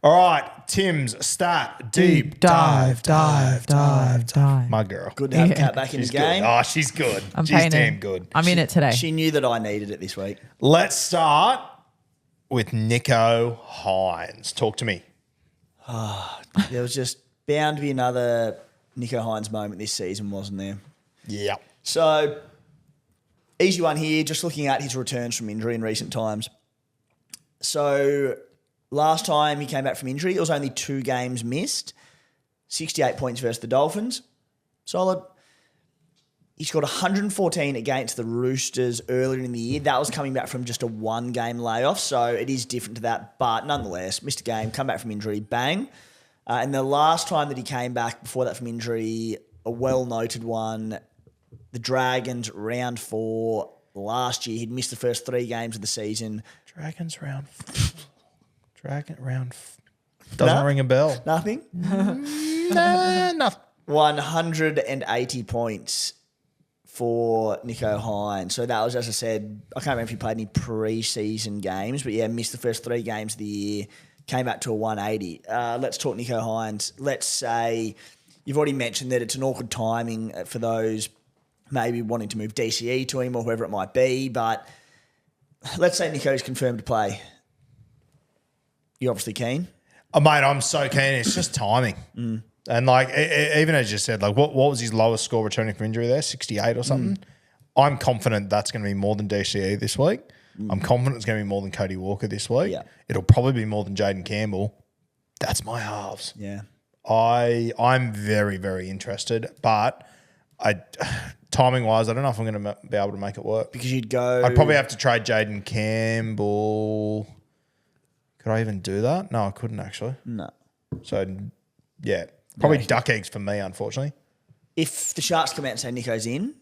All right, Tim's stat deep dive. My girl. Good to have Kat back in the game. Good. Oh, she's good. She's damn good. I'm in it today. She knew that I needed it this week. Let's start with Nicho Hynes. Talk to me. There was just bound to be another Nicho Hynes moment this season, wasn't there? Yeah. So, easy one here, just looking at his returns from injury in recent times. So, last time he came back from injury, it was only 2 games missed. 68 points versus the Dolphins. Solid. He scored 114 against the Roosters earlier in the year. That was coming back from just a 1-game layoff, so it is different to that. But nonetheless, missed a game, come back from injury, bang. And the last time that he came back before that from injury, a well-noted one, the Dragons, round 4 last year. He'd missed the first 3 games of the season. Dragons round. Doesn't ring a bell. Nothing? Nothing. 180 points for Nicho Hynes. So that was, as I said, I can't remember if he played any pre-season games, but yeah, missed the first 3 games of the year, came back to a 180. Let's talk Nicho Hynes. Let's say you've already mentioned that it's an awkward timing for those maybe wanting to move DCE to him or whoever it might be, but let's say Nicho's confirmed to play. You obviously keen? Oh, mate, I'm so keen. It's just timing. And like, even as you said, like, what was his lowest score returning from injury there? 68 or something. I'm confident that's going to be more than DCE this week. I'm confident it's going to be more than Cody Walker this week. Yeah. It'll probably be more than Jaden Campbell. That's my halves. Yeah. I'm very, very interested, but timing wise, I don't know if I'm going to be able to make it work. Because you'd go... I'd probably have to trade Jaden Campbell. Could I even do that? No, I couldn't actually. No. So, yeah. Probably duck eggs for me, unfortunately. If the Sharks come out and say Nicho's in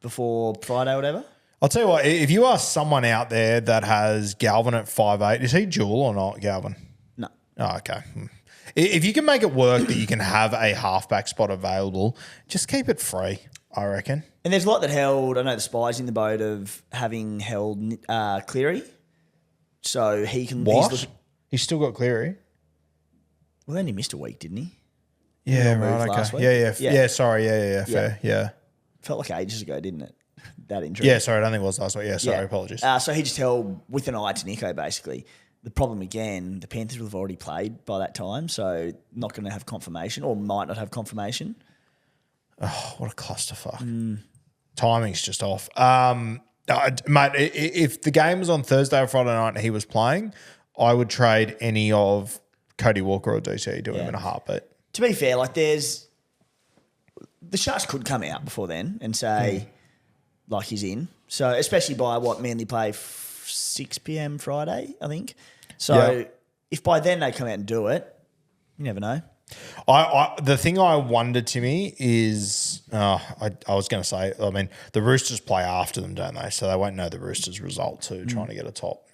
before Friday or whatever... I'll tell you what, if you are someone out there that has Galvin at 5'8", is he dual or not, Galvin? No. Oh, okay. If you can make it work that you can have a halfback spot available, just keep it free, I reckon. And there's a lot that held... I know the Spies in the boat of having held Cleary. So he can... What? He's still got Cleary? Well, then he missed a week, didn't he? Yeah, right, okay. Yeah, sorry. Yeah, fair. Yeah. Felt like ages ago, didn't it? That injury. Yeah, sorry, I don't think it was last week. Yeah, sorry, apologies. So he just held with an eye to Nicho, basically. The problem again, the Panthers will have already played by that time, so not going to have confirmation or might not have confirmation. Oh, what a clusterfuck. Timing's just off. Mate, if the game was on Thursday or Friday night and he was playing, I would trade any of Cody Walker or DCE to him in a heartbeat. To be fair, like the Sharks could come out before then and say, like, he's in. So, especially by Manly play 6 p.m. Friday, I think. So, if by then they come out and do it, you never know. The thing I wonder, Timmy, is I was going to say, I mean, the Roosters play after them, don't they? So they won't know the Roosters' result too, trying to get a top.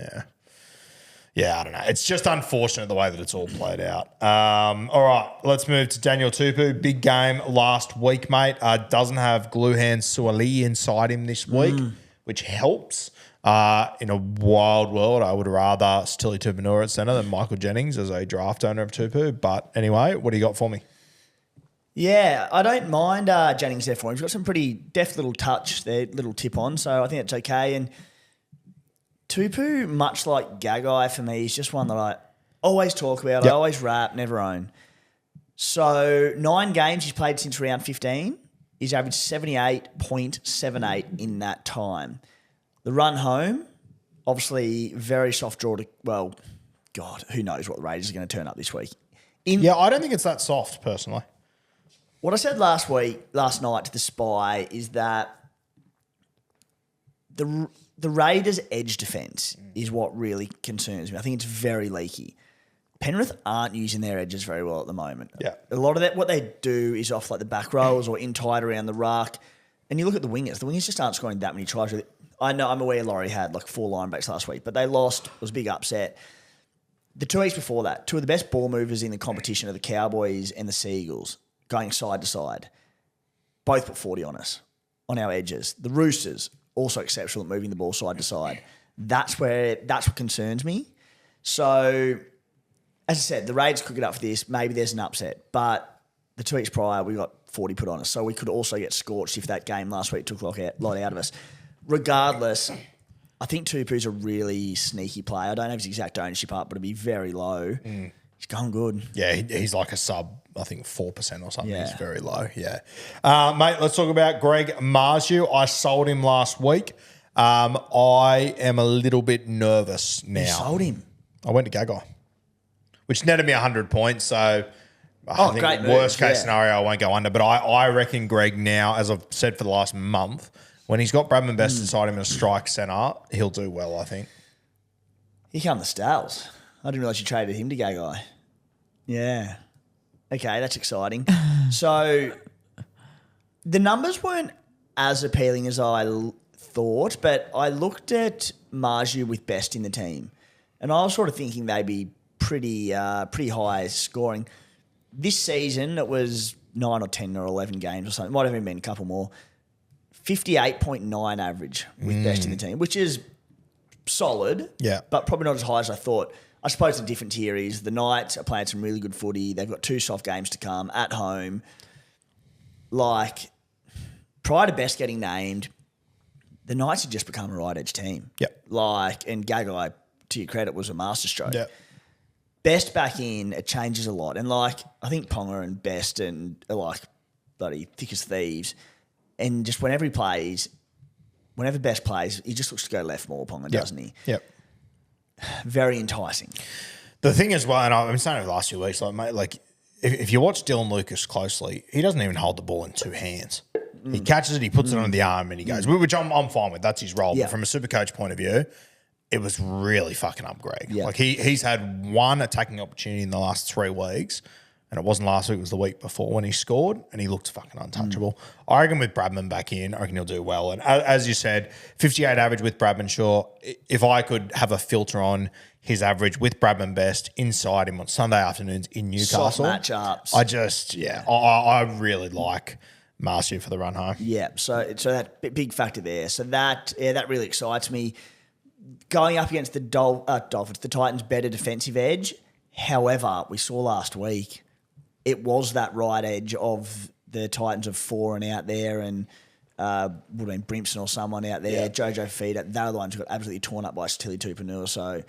Yeah, I don't know. It's just unfortunate the way that it's all played out. All right, let's move to Daniel Tupou. Big game last week, mate. Doesn't have Gluhan Suali inside him this week, which helps. In a wild world, I would rather Stili Tupanua at centre than Michael Jennings as a draft owner of Tupou. But anyway, what do you got for me? Yeah, I don't mind Jennings there for him. He's got some pretty deft little touch there, little tip on, so I think that's okay. And Tupou, much like Gagai for me, is just one that I always talk about, I always rap, never own. So 9 games he's played since round 15. He's averaged 78.78 in that time. The run home, obviously very soft draw to, well, God, who knows what the Raiders are going to turn up this week. I don't think it's that soft, personally. What I said last night to the Spy is that the Raiders' edge defence is what really concerns me. I think it's very leaky. Penrith aren't using their edges very well at the moment. Yeah. A lot of that, what they do is off like the back rows or in tight around the ruck. And you look at the wingers. The wingers just aren't scoring that many tries. I know, I'm aware Laurie had like 4 linebacks last week, but they lost. It was a big upset. The 2 weeks before that, 2 of the best ball movers in the competition are the Cowboys and the Seagulls, going side to side. Both put 40 on us, on our edges. The Roosters, also exceptional at moving the ball side to side. That's what concerns me. So as I said, the Raiders could get up for this. Maybe there's an upset. But the 2 weeks prior, we got 40 put on us. So we could also get scorched if that game last week took a lot out of us. Regardless, I think Tupou's a really sneaky player. I don't have his exact ownership up, but it'd be very low. He's going good. Yeah, he's like a sub, I think 4% or something. Yeah. He's very low. Yeah, mate. Let's talk about Greg Marzhew. I sold him last week. I am a little bit nervous now. You sold him. I went to Gagai, which netted me 100 points. So I think great worst move, case yeah. scenario, I won't go under. But I reckon Greg now, as I've said for the last month, when he's got Bradman Best inside him in a strike centre, he'll do well, I think. Here come the Stals. I didn't realise you traded him to Gagai. Yeah. Okay, that's exciting. So the numbers weren't as appealing as I thought, but I looked at Marzhew with Best in the team, and I was sort of thinking they'd be pretty high scoring. This season, it was 9 or 10 or 11 games or something. Might have even been a couple more. 58.9 average with Best in the team, which is solid, but probably not as high as I thought. I suppose the different tier is the Knights are playing some really good footy. They've got 2 soft games to come at home. Like, prior to Best getting named, the Knights had just become a right edge team. Like, and Gagai, to your credit, was a masterstroke. Best back in, it changes a lot. And like, I think Ponga and Best and are like bloody thick as thieves. And just whenever Best plays, he just looks to go left more, Ponga, doesn't he? Very enticing. The thing is, well, and I've been saying it the last few weeks, like, mate, like if you watch Dylan Lucas closely, he doesn't even hold the ball in 2 hands. He catches it, he puts it on the arm, and he goes, which I'm fine with. That's his role. But from a Supercoach point of view, it was really fucking up Greg. Like he's had 1 attacking opportunity in the last 3 weeks, and it wasn't last week, it was the week before when he scored, and he looked fucking untouchable. I reckon with Bradman back in, I reckon he'll do well. And as you said, 58 average with Bradman, sure. If I could have a filter on his average with Bradman Best inside him on Sunday afternoons in Newcastle. Soft matchups. I really like Marzhew for the run home. Yeah, so that big factor there. So that really excites me. Going up against the Dolphins, the Titans' better defensive edge. However, we saw last week, it was that right edge of the Titans of 4 and out there, and would have been Brimson or someone out there, Jojo Feeder. They're the ones who got absolutely torn up by Tilly Tupanua. So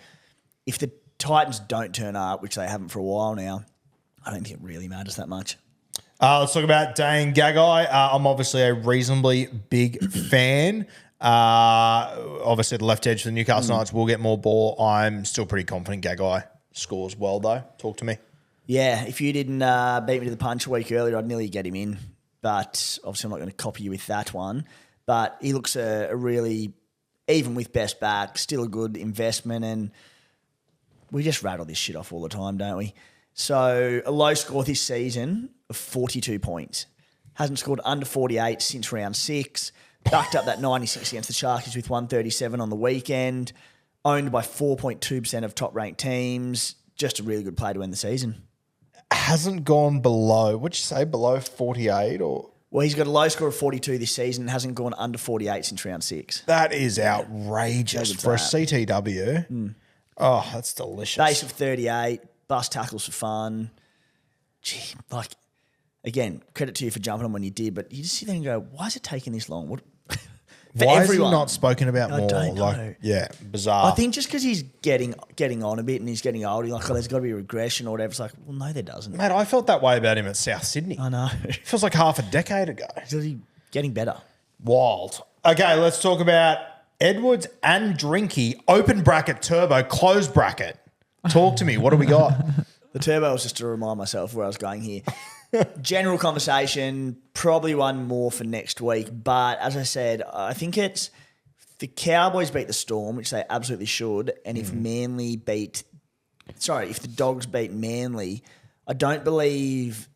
if the Titans don't turn up, which they haven't for a while now, I don't think it really matters that much. Let's talk about Dane Gagai. I'm obviously a reasonably big fan. Obviously, the left edge for the Newcastle Knights will get more ball. I'm still pretty confident Gagai scores well, though. Talk to me. Yeah, if you didn't beat me to the punch a week earlier, I'd nearly get him in. But obviously, I'm not going to copy you with that one. But he looks a really, even with Best back, still a good investment. And we just rattle this shit off all the time, don't we? So a low score this season of 42 points. Hasn't scored under 48 since round 6. Backed up that 96 against the Sharkies with 137 on the weekend. Owned by 4.2% of top-ranked teams. Just a really good play to end the season. Hasn't gone below, what'd you say, below 48 or? Well, he's got a low score of 42 this season. Hasn't gone under 48 since round 6. That is outrageous for a CTW. Oh, that's delicious. Base of 38. Bust tackles for fun. Gee, like, again, credit to you for jumping on when you did, but you just sit there and go, why is it taking this long? What? Why is he not spoken about more? I don't know. Like, yeah, bizarre. I think just because he's getting on a bit and he's getting older, you're like, oh, there's got to be a regression or whatever. It's like, well, no, there doesn't. Mate, I felt that way about him at South Sydney. I know. Feels like half a decade ago. He's getting better. Wild. Okay, let's talk about Edwards and Drinky, open bracket turbo, closed bracket. Talk to me. What do we got? The turbo was just to remind myself where I was going here. General conversation, probably one more for next week. But as I said, I think it's the Cowboys beat the Storm, which they absolutely should. And if if the Dogs beat Manly, I don't believe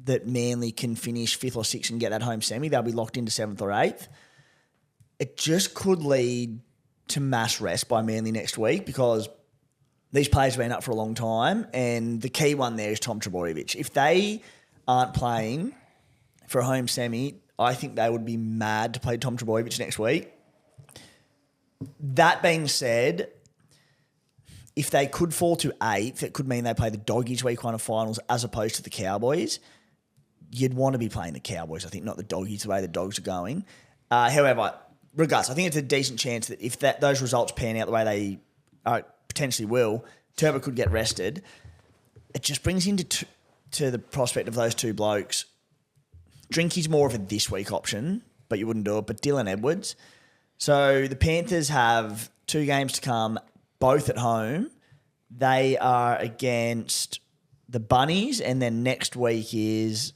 that Manly can finish 5th or 6th and get that home semi. They'll be locked into 7th or 8th. It just could lead to mass rest by Manly next week because these players have been up for a long time. And the key one there is Tom Trbojevic. If they aren't playing for a home semi, I think they would be mad to play Tom Trbojevic next week. That being said, if they could fall to 8th, it could mean they play the Doggies week 1 of finals as opposed to the Cowboys. You'd want to be playing the Cowboys, I think, not the Doggies, the way the Dogs are going. However, regardless, I think it's a decent chance that if those results pan out the way they potentially will, Turbo could get rested. It just brings into to the prospect of those two blokes. Drinky's more of a this week option, but you wouldn't do it. But Dylan Edwards. So the Panthers have 2 games to come, both at home. They are against the Bunnies, and then next week is...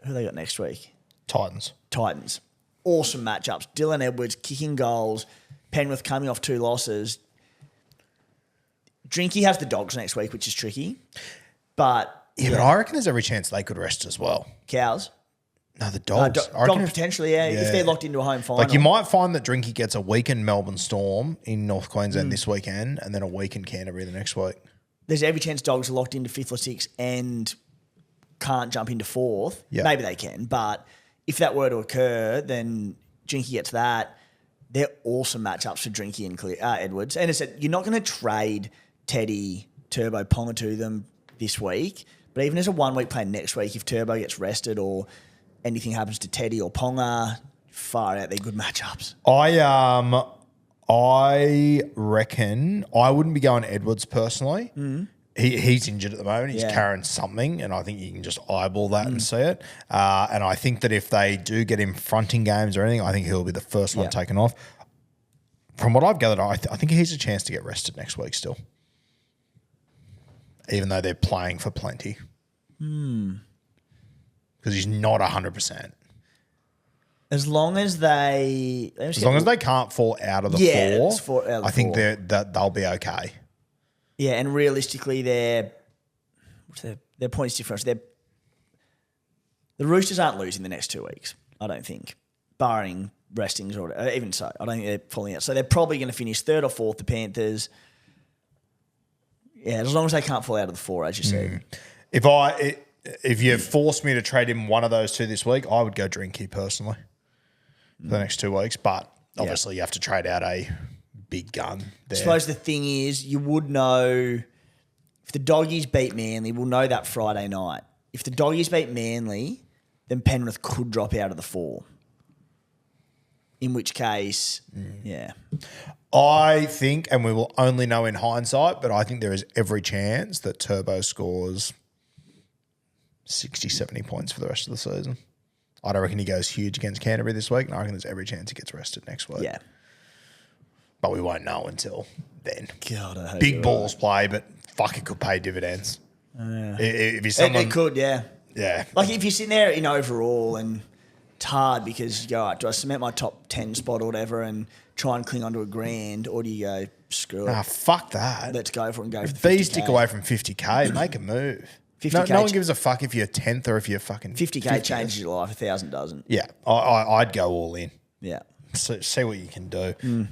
Who they got next week? Titans. Awesome matchups. Dylan Edwards kicking goals. Penrith coming off 2 losses. Drinky has the Dogs next week, which is tricky. But... Yeah, but I reckon there's every chance they could rest as well. Cows? No, the Dogs. Dogs potentially, yeah. If they're locked into a home final. Like you might find that Drinky gets a weekend Melbourne Storm in North Queensland this weekend and then a weekend Canterbury the next week. There's every chance Dogs are locked into 5th or 6th and can't jump into 4th. Yeah. Maybe they can, but if that were to occur, then Drinky gets that. They're awesome matchups for Drinky and Edwards. And I said, you're not going to trade Teddy, Turbo, Ponga to them this week, but even as a 1 week plan next week, if Turbo gets rested or anything happens to Teddy or Ponga, far out, they're good matchups. I reckon I wouldn't be going Edwards personally. He's injured at the moment. He's carrying something, and I think you can just eyeball that and see it. And I think that if they do get him fronting games or anything, I think he'll be the first one taken off. From what I've gathered, I think he's a chance to get rested next week still, even though they're playing for plenty. Because he's not 100%. As long as they can't fall out of the four, I think they'll be okay. Yeah, and realistically, their points difference. The Roosters aren't losing the next 2 weeks, I don't think, barring restings or even so. I don't think they're falling out. So they're probably going to finish 3rd or 4th, the Panthers. Yeah, as long as they can't fall out of the 4, as you said. If you forced me to trade him one of those 2 this week, I would go Drinky personally for the next 2 weeks. But obviously, you have to trade out a big gun there. I suppose the thing is, you would know if the Doggies beat Manly, we'll know that Friday night. If the Doggies beat Manly, then Penrith could drop out of the 4. In which case, I think, and we will only know in hindsight, but I think there is every chance that Turbo scores 60, 70 points for the rest of the season. I don't reckon he goes huge against Canterbury this week, and I reckon there's every chance he gets rested next week. Yeah. But we won't know until then. God, I hope big balls play, but fuck, it could pay dividends. If you're someone, it could, yeah. Yeah. Like if you're sitting there in overall and it's hard because you go, all right, do I cement my top 10 spot or whatever and try and cling onto a grand, or do you go, screw it? Fuck that. Let's go for it and go for the 50K. Bees stick away from 50K, make a move. 50K no one gives a fuck if you're 10th or if you're fucking 50K changes your life, 1,000 doesn't. Yeah, I'd go all in. Yeah. See what you can do.